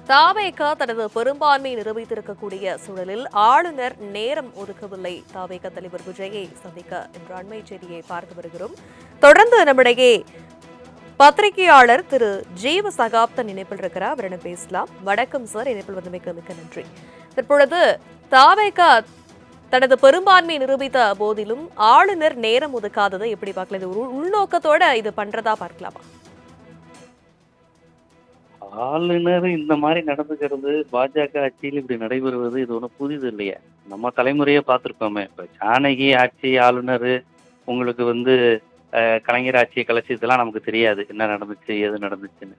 தாவேக தனது பெரும்பான்மையை நிரூபித்திருக்கக்கூடிய சூழலில் ஆளுநர் நேரம் ஒதுக்கவில்லை. தாவேக தலைவர் விஜயை சந்திக்க என்ற அண்மை செய்தியை பார்த்து வருகிறோம். தொடர்ந்து நம்மிடையே பத்திரிகையாளர் திரு ஜீவ சகாப்தன் இணைப்பில் இருக்கிறார். அவரிடம் பேசலாம். வணக்கம் சார், இணைப்பில் வந்தமைக்கு மிக்க நன்றி. தற்பொழுது தாவேக தனது பெரும்பான்மையை நிரூபித்த போதிலும் ஆளுநர் நேரம் ஒதுக்காததை எப்படி பார்க்கலாம்? இது உள்நோக்கத்தோட இது பண்றதா பார்க்கலாமா? ஆளுநர் இந்த மாதிரி நடந்துக்கிறது, பாஜக ஆட்சியில் இப்படி நடைபெறுவது இது ஒன்றும் புதிது இல்லையா? நம்ம தலைமுறையே பார்த்துருக்கோமே. இப்போ ஜானகி ஆட்சி ஆளுநர், உங்களுக்கு கலைஞர் ஆட்சியை கலைச்சதெல்லாம் நமக்கு தெரியாது என்ன நடந்துச்சு ஏது நடந்துச்சுன்னு.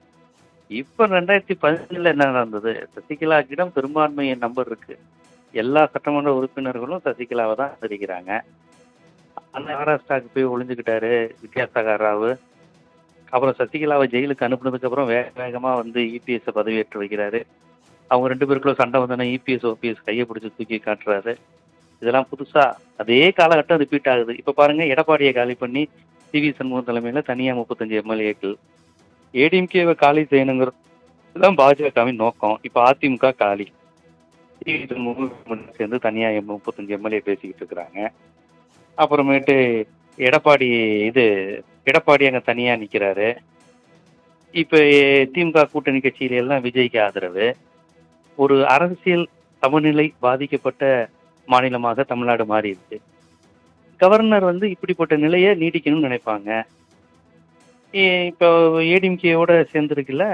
இப்போ 2017 என்ன நடந்தது? சசிகலாக்கிடம் பெரும்பான்மை நம்பர் இருக்கு. எல்லா சட்டமன்ற உறுப்பினர்களும் சசிகலாவை தான் ஆதரிக்கிறாங்க. அந்த மகாராஷ்டிராவுக்கு போய் ஒளிஞ்சுக்கிட்டாரு வித்யாசாகர் ராவ். அப்புறம் சசிகலாவை ஜெயிலுக்கு அனுப்புனதுக்கு அப்புறம் வேகமாக இபிஎஸ் பதவியேற்று வைக்கிறாரு. அவங்க 2 பேருக்குள்ள சண்டை வந்தோன்னா இபிஎஸ் ஓபிஎஸ் கையை பிடிச்சி தூக்கி காட்டுறாரு. இதெல்லாம் புதுசா அதே காலகட்டம் ரிப்பீட் ஆகுது. இப்போ பாருங்க, எடப்பாடியை காலி பண்ணி சிவி சண்முகம் தலைமையில் தனியாக 35 எம்எல்ஏக்கள். ஏடிஎம்கேவை காலி செய்யணுங்கிறது தான் பாஜகவின் நோக்கம். இப்போ அதிமுக காலி, சிவி சண்முகம் சேர்ந்து தனியாக 35 எம்எல்ஏ பேசிக்கிட்டு இருக்கிறாங்க. அப்புறமேட்டு எடப்பாடி அங்கே தனியாக நிற்கிறாரு. இப்போ திமுக கூட்டணி கட்சியில எல்லாம் விஜய்க்கு ஆதரவு. ஒரு அரசியல் சமநிலை பாதிக்கப்பட்ட மாநிலமாக தமிழ்நாடு மாறி இருக்கு. கவர்னர் இப்படிப்பட்ட நிலையை நீடிக்கணும்னு நினைப்பாங்க. இப்போ ஏடிஎம்கேயோட சேர்ந்துருக்குல்ல,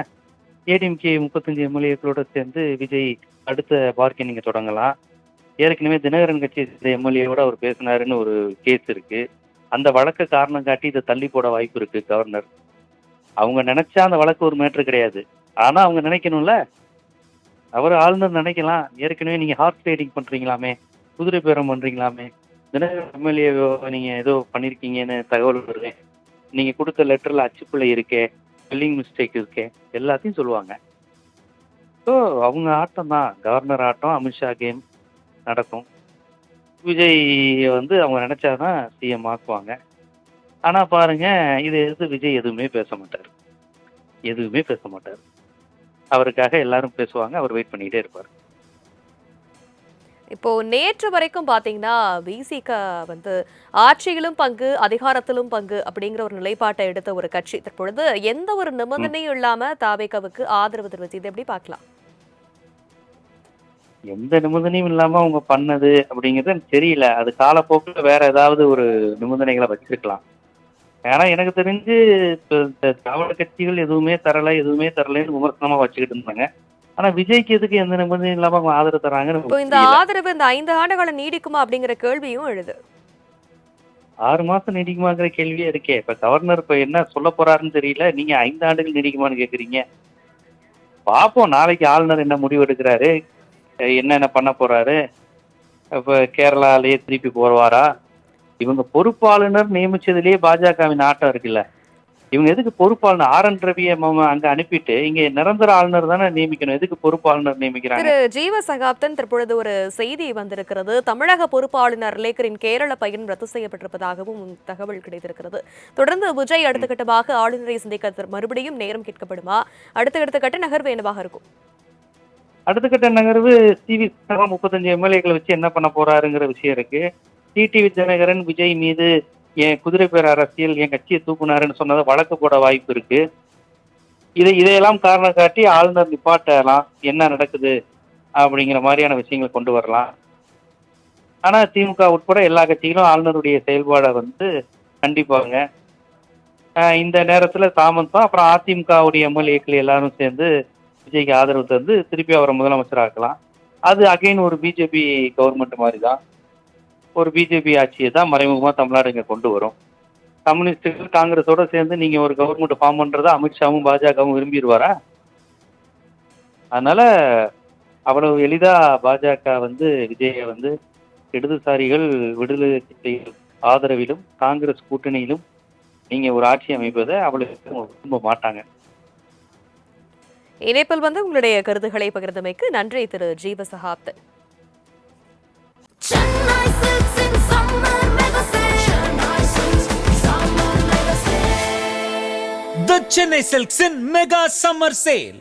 ஏடிஎம்கே 35 எம்எல்ஏக்களோட சேர்ந்து விஜய் அடுத்த பார்கெனிங்கை தொடங்கலாம். ஏற்கனவே தினகரன் கட்சி எம்எல்ஏவோட அவர் பேசினாருன்னு ஒரு கேஸ் இருக்கு. அந்த வழக்கை காரணம் காட்டி இதை தள்ளி போட வாய்ப்பு இருக்கு கவர்னர். அவங்க நினைச்சா அந்த வழக்கு ஒரு மேட்ரு கிடையாது. ஆனா அவங்க நினைக்கணும்ல, அவர் ஆளுநர் நினைக்கலாம். ஏற்கனவே நீங்க ஹார்ஸ் ரைடிங் பண்றீங்களாமே, குதிரை பேரம் பண்றீங்களாமே, தினகரன் எம்எல்ஏ நீங்க ஏதோ பண்ணிருக்கீங்கன்னு தகவல் வருது, நீங்க கொடுத்த லெட்டர்ல அச்சுப்பிள்ளை இருக்கே, ஸ்பெல்லிங் மிஸ்டேக் இருக்கே, எல்லாத்தையும் சொல்லுவாங்க. ஸோ அவங்க ஆட்டம் தான், கவர்னர் ஆட்டம், அமித்ஷா கேம் நடக்கும். விஜய் அவங்க நினைச்சாதான் சிஎம் ஆக்குவாங்க. ஆனா பாருங்க, இதை எதிர்த்து விஜய் எதுவுமே பேச மாட்டார். அவருக்காக எல்லாரும் பேசுவாங்க, அவர் வெயிட் பண்ணிட்டே இருப்பார். இப்போ நேற்று வரைக்கும் பாத்தீங்கன்னா விசிக ஆட்சியிலும் பங்கு அதிகாரத்திலும் பங்கு அப்படிங்கிற ஒரு நிலைப்பாட்டை எடுத்த ஒரு கட்சி தற்பொழுது எந்த ஒரு நிபந்தனையும் இல்லாம தாவேகாவுக்கு ஆதரவு தெரிவிச்சு, இதை எப்படி பார்க்கலாம்? எந்த நிபந்தனையும் இல்லாம அவங்க பண்ணது அப்படிங்கிறது எனக்கு தெரியல. அது காலப்போக்கில் வேற ஏதாவது ஒரு நிபந்தனைகளை வச்சிருக்கலாம். ஏன்னா எனக்கு தெரிஞ்சு இந்த திராவிட கட்சிகள் எதுவுமே தரலைன்னு விமர்சனமா வச்சுக்கிட்டு இருந்தாங்க. ஆனா விஜய்க்கு எதுக்கு எந்த நிபந்தனையும் இல்லாம அவங்க ஆதரவு தராங்கன்னு இந்த ஆதரவு இந்த 5 ஆண்டுகால நீடிக்குமா அப்படிங்கிற கேள்வியும் எழுது. 6 மாசம் நீடிக்குமாங்கிற கேள்வியே இருக்கே. இப்ப கவர்னர் இப்ப என்ன சொல்ல போறாருன்னு தெரியல. நீங்க 5 ஆண்டுகள் நீடிக்குமான்னு கேக்குறீங்க. பாப்போம் நாளைக்கு ஆளுநர் என்ன முடிவு எடுக்கிறாரு, என்னென்ன பண்ண போறாரு. இப்ப கேரளாலேயே திருப்பி போவாரா? இவங்க பொறுப்பாளுநர் நியமிச்சதுலயே பாஜகவின் ஆட்டம் இருக்குல்ல. இவங்க எதுக்கு பொறுப்பாளுநர் ஆர்.என். ரவியை அங்க அனுப்பிட்டு இங்க நிரந்தர ஆளுநர் தானே நியமிக்கணும், எதுக்கு பொறுப்பாளுநர் நியமிக்கிறாங்க? திரு ஜீவ சகாப்தன், தற்பொழுது ஒரு செய்தி வந்திருக்கிறது. தமிழக பொறுப்பாளுநர் லேக்கரின் கேரள பயணம் ரத்து செய்யப்பட்டிருப்பதாகவும் தகவல் கிடைத்திருக்கிறது. தொடர்ந்து விஜய் அடுத்த கட்டமாக ஆளுநரை சந்திக்க மறுபடியும் நேரம் கேட்கப்படுமா? அடுத்த கட்ட நகர்வு என்னவாக இருக்கும்? அடுத்த கட்ட நகர்வு சிவி 35 எம்எல்ஏக்களை வச்சு என்ன பண்ண போறாருங்கிற விஷயம் இருக்கு. டிடிவி தினகரன் விஜய் மீது என் குதிரை பேர அரசியல், என் கட்சியை தூக்குனாருன்னு சொன்னதை வழக்கு போட வாய்ப்பு இருக்கு. இதையெல்லாம் காரணம் காட்டி ஆளுநர் நிப்பாட்டலாம், என்ன நடக்குது அப்படிங்கிற மாதிரியான விஷயங்களை கொண்டு வரலாம். ஆனா திமுக உட்பட எல்லா கட்சிகளும் ஆளுநருடைய செயல்பாடை கண்டிப்பாங்க. இந்த நேரத்துல சாமந்தம் அப்புறம் அதிமுகவுடைய எம்எல்ஏக்கள் எல்லாரும் சேர்ந்து விஜய்க்கு ஆதரவு தந்து திருப்பி அவரை முதலமைச்சர் ஆக்கலாம். அது அகைன் ஒரு பிஜேபி கவர்மெண்ட் மாதிரி தான், ஒரு பிஜேபி ஆட்சியை தான் மறைமுகமாக தமிழ்நாடு இங்கே கொண்டு வரும். கம்யூனிஸ்டுகள் காங்கிரஸோட சேர்ந்து நீங்க ஒரு கவர்மெண்ட் ஃபார்ம் பண்றதா அமித்ஷாவும் பாஜகவும் விரும்பிடுவாரா? அதனால அவ்வளவு எளிதா பாஜக விஜயை இடதுசாரிகள் விடுதலை ஆதரவிலும் காங்கிரஸ் கூட்டணியிலும் நீங்க ஒரு ஆட்சி அமைப்பதை அவ்வளவு விரும்ப மாட்டாங்க. இணைப்பில் உங்களுடைய கருத்துக்களை பகிர்ந்தமைக்கு நன்றி திரு ஜீவ சகாப்தன். The Chennai Silks in Mega Summer Sale.